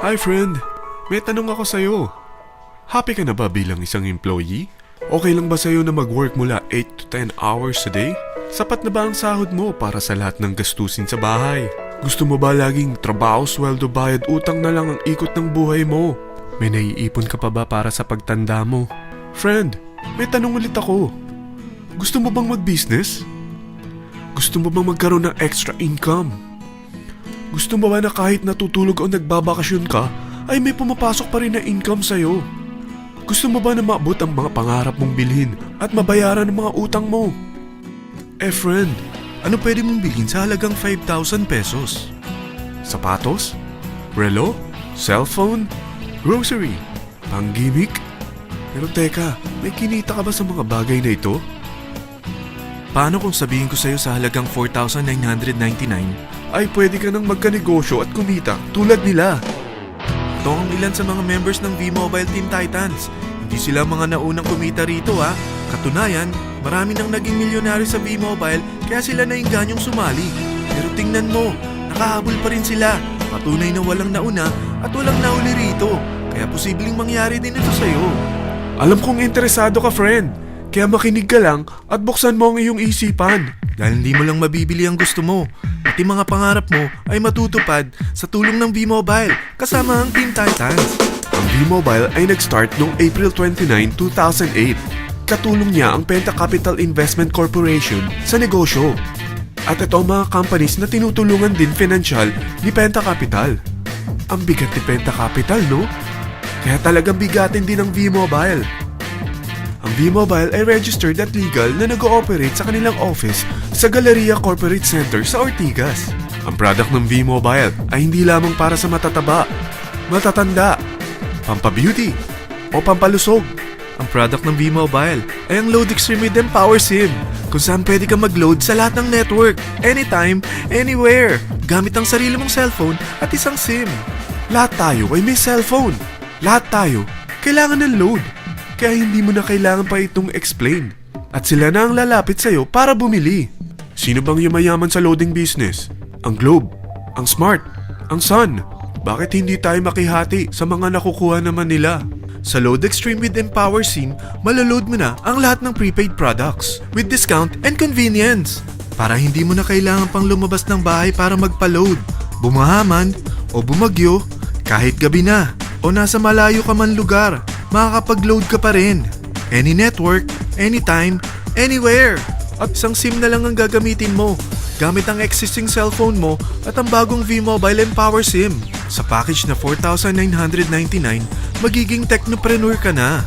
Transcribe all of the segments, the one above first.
Hi friend, may tanong ako sa'yo. Happy ka na ba bilang isang employee? Okay lang ba sa'yo na mag-work mula 8 to 10 hours a day? Sapat na ba ang sahod mo para sa lahat ng gastusin sa bahay? Gusto mo ba laging trabaho, sweldo, bayad, utang na lang ang ikot ng buhay mo? May naiipon ka pa ba para sa pagtanda mo? Friend, may tanong ulit ako. Gusto mo bang mag-business? Gusto mo bang magkaroon ng extra income? Gusto mo ba na kahit natutulog o nagbabakasyon ka, ay may pumapasok pa rin na income sa'yo? Gusto mo ba na maabot ang mga pangarap mong bilhin at mabayaran ang mga utang mo? Friend, ano pwede mong bilhin sa halagang 5,000 pesos? Sapatos? Relo? Cellphone? Grocery? Pang-gimmick? Pero teka, may kinita ka ba sa mga bagay na ito? Paano kung sabihin ko sa'yo sa halagang 4,999? Ay pwede ka nang magkanegosyo at kumita tulad nila. Ito ang ilan sa mga members ng V-Mobile Team Titans. Hindi sila mga naunang kumita rito ha. Katunayan, marami nang naging milyonaryo sa V-Mobile kaya sila naingganyong sumali. Pero tingnan mo, nakahabol pa rin sila. Patunay na walang nauna at walang nauli rito. Kaya posibleng mangyari din ito sa'yo. Alam kong interesado ka friend, kaya makinig ka lang at buksan mo ang iyong isipan. Dahil hindi mo lang mabibili ang gusto mo. Pati mga pangarap mo ay matutupad sa tulong ng V-Mobile kasama ang Team Titans. Ang V-Mobile ay nag-start noong April 29, 2008. Katulong niya ang Penta Capital Investment Corporation sa negosyo. At ito ang mga companies na tinutulungan din financial ni Penta Capital. Ang bigat ni Penta Capital, no? Kaya talagang bigatin din ang V-Mobile. Ang V-Mobile ay registered at legal na nag-ooperate sa kanilang office sa Galleria Corporate Center sa Ortigas. Ang product ng V-Mobile ay hindi lamang para sa matataba, matatanda, pampabeauty, o pampalusog. Ang product ng V-Mobile ay ang Load Extreme with Empower SIM, kung saan pwede kang mag-load sa lahat ng network, anytime, anywhere, gamit ang sarili mong cellphone at isang SIM. Lahat tayo ay may cellphone. Lahat tayo kailangan ng load. Kaya hindi mo na kailangan pa itong explain. At sila na ang lalapit sa'yo para bumili. Sino bang yumayaman sa loading business? Ang Globe, ang Smart, ang Sun. Bakit hindi tayo makihati sa mga nakukuha naman nila? Sa Load Extreme with Empower SIM, maloload mo na ang lahat ng prepaid products with discount and convenience. Para hindi mo na kailangan pang lumabas ng bahay para magpa-load. Bumahaman o bumagyo, kahit gabi na o nasa malayo ka man lugar, makakapag-load ka pa rin. Any network, anytime, anywhere. At isang SIM na lang ang gagamitin mo gamit ang existing cellphone mo at ang bagong V-Mobile Empower SIM. Sa package na 4,999, magiging technopreneur ka na.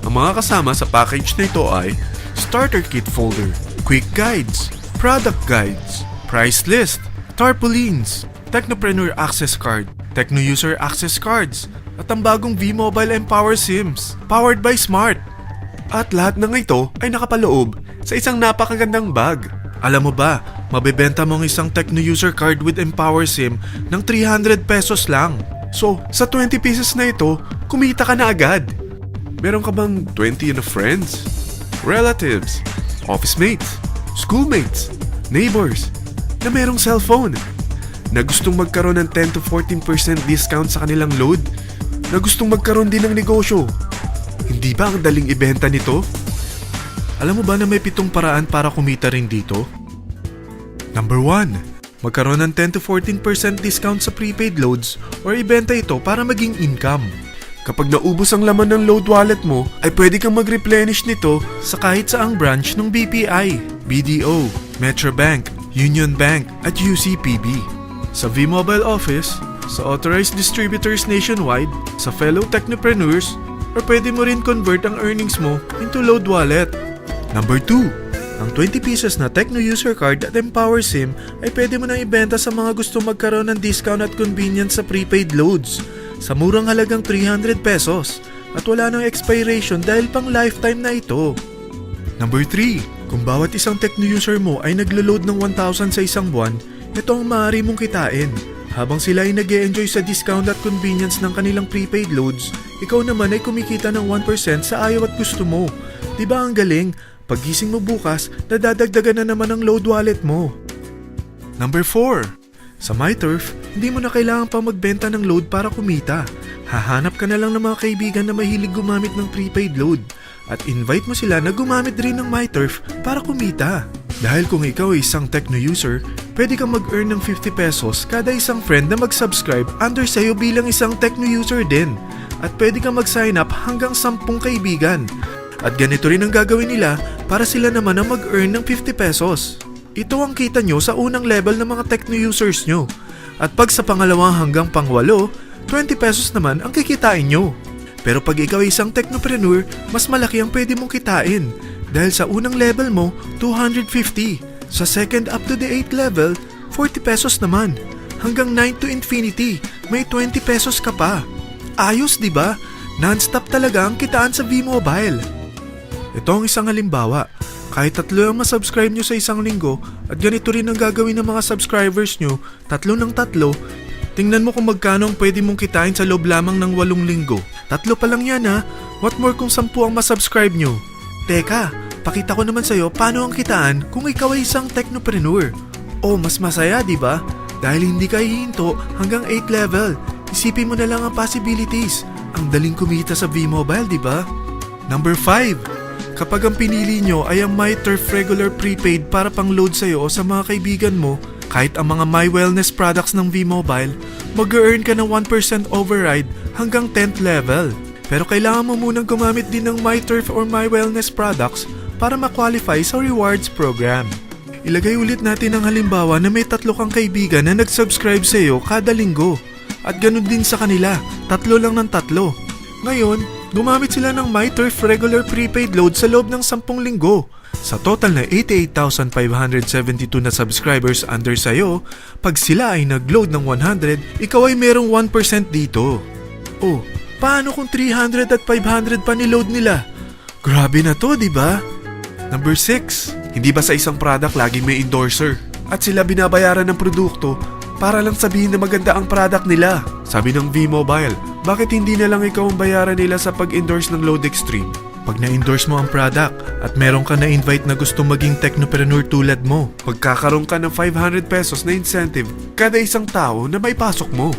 Ang mga kasama sa package na ito ay Starter Kit Folder, Quick Guides, Product Guides, Price List, Tarpaulins, Technopreneur Access Card, Techno User Access Cards, at ang bagong V-Mobile Empower SIMs, powered by Smart. At lahat ng ito ay nakapaloob sa isang napakagandang bag. Alam mo ba, mabebenta mo ang isang Techno User Card with Empower SIM ng 300 pesos lang. So, sa 20 pieces na ito, kumita ka na agad. Meron ka bang 20 na friends, relatives, office mates, schoolmates, neighbors, na merong cellphone, na gustong magkaroon ng 10 to 14% discount sa kanilang load, na gustong magkaroon din ng negosyo? Hindi ba ang daling ibenta nito? Alam mo ba na may 7 paraan para kumita rin dito? Number 1. Magkaroon ng 10 to 14% discount sa prepaid loads or ibenta ito para maging income. Kapag naubos ang laman ng load wallet mo, ay pwede kang mag-replenish nito sa kahit saang branch ng BPI, BDO, Metrobank, Union Bank at UCPB. Sa V-Mobile Office, sa authorized distributors nationwide, sa fellow technopreneurs, or pwede mo rin convert ang earnings mo into load wallet. Number 2. Ang 20 pieces na Techno User Card at Empower SIM ay pwede mo nang ibenta sa mga gusto magkaroon ng discount at convenience sa prepaid loads sa murang halagang 300 pesos at wala nang expiration dahil pang lifetime na ito. Number 3. Kung bawat isang Techno user mo ay naglo-load ng 1,000 sa isang buwan, ito ang maaari mong kitain. Habang sila ay nag-e-enjoy sa discount at convenience ng kanilang prepaid loads, ikaw naman ay kumikita ng 1% sa ayaw at gusto mo. Diba ang galing? Paggising mo bukas, nadadagdagan na naman ang load wallet mo. Number 4. Sa MyTurf, hindi mo na kailangan pa magbenta ng load para kumita. Hahanap ka na lang ng mga kaibigan na mahilig gumamit ng prepaid load at invite mo sila na gumamit rin ng MyTurf para kumita. Dahil kung ikaw ay isang Tecno user, pwede kang mag-earn ng 50 pesos kada isang friend na mag-subscribe under sa'yo bilang isang Tecno user din. At pwede kang mag-sign up hanggang 10 kaibigan. At ganito rin ang gagawin nila para sila naman ang mag-earn ng 50 pesos. Ito ang kita nyo sa unang level ng mga Tecno users nyo. At pag sa pangalawa hanggang pang-8, 20 pesos naman ang kikitain nyo. Pero pag ikaw ay isang technopreneur, mas malaki ang pwede mong kitain. Dahil sa unang level mo, 250. Sa second up to the 8th level, 40 pesos naman. Hanggang 9 to infinity, may 20 pesos ka pa. Ayos, di ba? Non-stop talaga ang kitaan sa V-Mobile. Ito ang isang halimbawa. Kahit 3 ang masubscribe nyo sa isang linggo at ganito rin ang gagawin ng mga subscribers nyo, 3 ng 3, tingnan mo kung magkano ang pwede mong kitain sa loob lamang ng 8 linggo. 3 pa lang yan ha. What more kung 10 ang masubscribe nyo? Teka, pakita ko naman sa'yo paano ang kitaan kung ikaw ay isang technopreneur. Oh, mas masaya, di ba? Dahil hindi ka hihinto hanggang 8 level. Isipin mo na lang ang possibilities. Ang daling kumita sa V-Mobile, di ba? Number 5. Kapag ang pinili nyo ay ang MyTurf Regular Prepaid para pang-load sa'yo o sa mga kaibigan mo, kahit ang mga My Wellness products ng V-Mobile, mag-earn ka ng 1% override hanggang 10th level. Pero kailangan mo munang gumamit din ng MyTurf or My Wellness products para ma-qualify sa rewards program. Ilagay ulit natin ang halimbawa na may 3 kang kaibigan na nag-subscribe sa'yo kada linggo. At ganun din sa kanila, 3 lang ng 3. Ngayon, gumamit sila ng MyTurf Regular Prepaid Load sa loob ng 10 linggo. Sa total na 88,572 na subscribers under sa'yo, pag sila ay nag-load ng 100, ikaw ay merong 1% dito. Oh, paano kung 300 at 500 pa ni-load nila? Grabe na to, di ba? Number 6. Hindi ba sa isang product laging may endorser? At sila binabayaran ng produkto para lang sabihin na maganda ang product nila. Sabi ng V-Mobile, bakit hindi na lang ikaw ang bayaran nila sa pag-endorse ng Load Extreme? Pag na-endorse mo ang product at meron ka na-invite na gustong maging technopreneur tulad mo, magkakaroon ka ng 500 pesos na incentive kada isang tao na may pasok mo.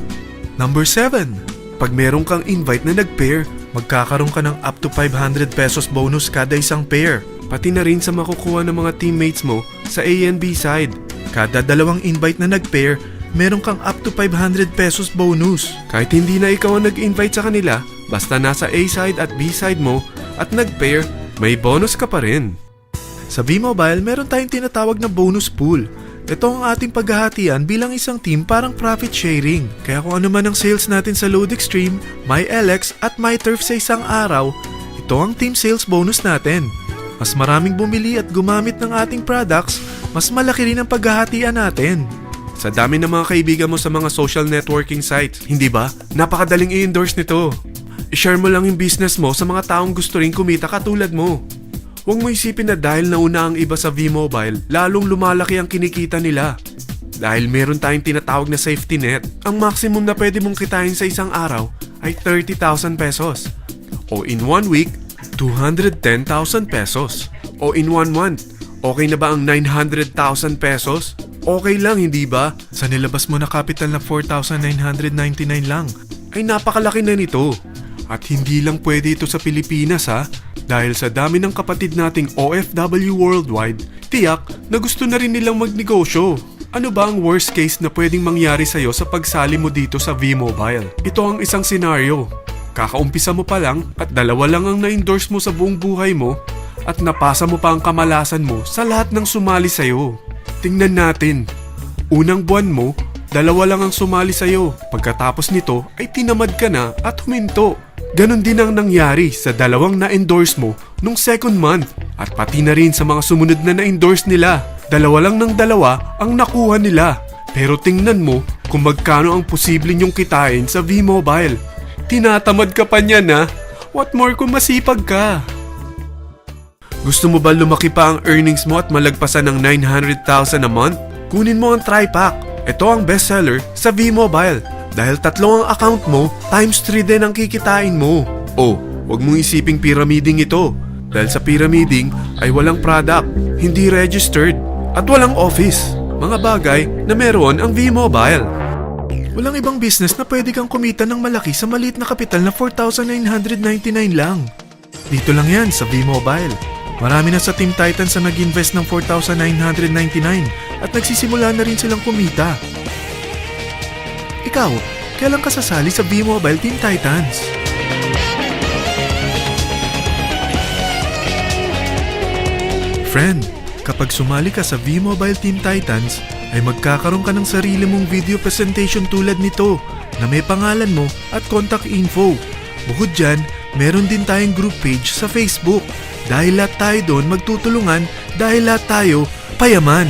Number 7. Pag meron kang invite na nag-pair, magkakaroon ka ng up to 500 pesos bonus kada isang pair. Pati na rin sa makukuha ng mga teammates mo sa A and B side. Kada 2 invite na nag-pair, meron kang up to 500 pesos bonus. Kahit hindi na ikaw ang nag-invite sa kanila, basta nasa A side at B side mo at nag-pair, may bonus ka pa rin. Sa V-Mobile, meron tayong tinatawag na bonus pool. Ito ang ating paghahatian bilang isang team parang profit sharing. Kaya kung ano man ang sales natin sa Load Extreme, MyLX at MyTurf sa isang araw, ito ang team sales bonus natin. Mas maraming bumili at gumamit ng ating products, mas malaki rin ang paghahatian natin. Sa dami ng mga kaibigan mo sa mga social networking sites, hindi ba? Napakadaling i-endorse nito. I-share mo lang yung business mo sa mga taong gusto rin kumita katulad mo. Huwag mo isipin na dahil nauna ang iba sa V-Mobile, lalong lumalaki ang kinikita nila. Dahil meron tayong tinatawag na safety net, ang maximum na pwede mong kitain sa isang araw ay 30,000 pesos. O in 1 week, 210,000 pesos. O in 1 month, okay na ba ang 900,000 pesos? Okay lang, hindi ba? Sa nilabas mo na capital na 4,999 lang, ay napakalaki na nito. At hindi lang pwede ito sa Pilipinas ha, dahil sa dami ng kapatid nating OFW worldwide, tiyak na gusto na rin nilang magnegosyo. Ano ba ang worst case na pwedeng mangyari sa'yo sa pagsali mo dito sa V-Mobile? Ito ang isang senaryo. Kakaumpisa mo pa lang at 2 lang ang na-endorse mo sa buong buhay mo at napasa mo pa ang kamalasan mo sa lahat ng sumali sa'yo. Tingnan natin. Unang buwan mo, 2 lang ang sumali sa'yo. Pagkatapos nito ay tinamad ka na at huminto. Ganon din ang nangyari sa 2 na-endorse mo nung second month at pati na rin sa mga sumunod na na-endorse nila. 2 lang ng 2 ang nakuha nila. Pero tingnan mo kung magkano ang posible nyong kitain sa V-Mobile. Tinatamad ka pa niyan ha? What more kung masipag ka? Gusto mo ba lumaki pa ang earnings mo at malagpasan ng 900,000 a month? Kunin mo ang TriPack. Ito ang bestseller sa V-Mobile. Dahil 3 ang account mo, times 3 din ang kikitain mo. Oh, wag mong isiping pyramiding ito. Dahil sa pyramiding ay walang product, hindi registered, at walang office. mga bagay na meron ang V-Mobile. Walang ibang business na pwede kang kumita ng malaki sa maliit na kapital na 4,999 lang. Dito lang yan sa V-Mobile. Marami na sa Team Titans na nag-invest ng 4,999 at nagsisimula na rin silang kumita. Ikaw, kailan ka sasali sa V-Mobile Team Titans? Friend, kapag sumali ka sa V-Mobile Team Titans, ay magkakaroon ka ng sarili mong video presentation tulad nito na may pangalan mo at contact info. Bukod dyan, meron din tayong group page sa Facebook. Dahil lahat tayo doon magtutulungan dahil lahat tayo payaman.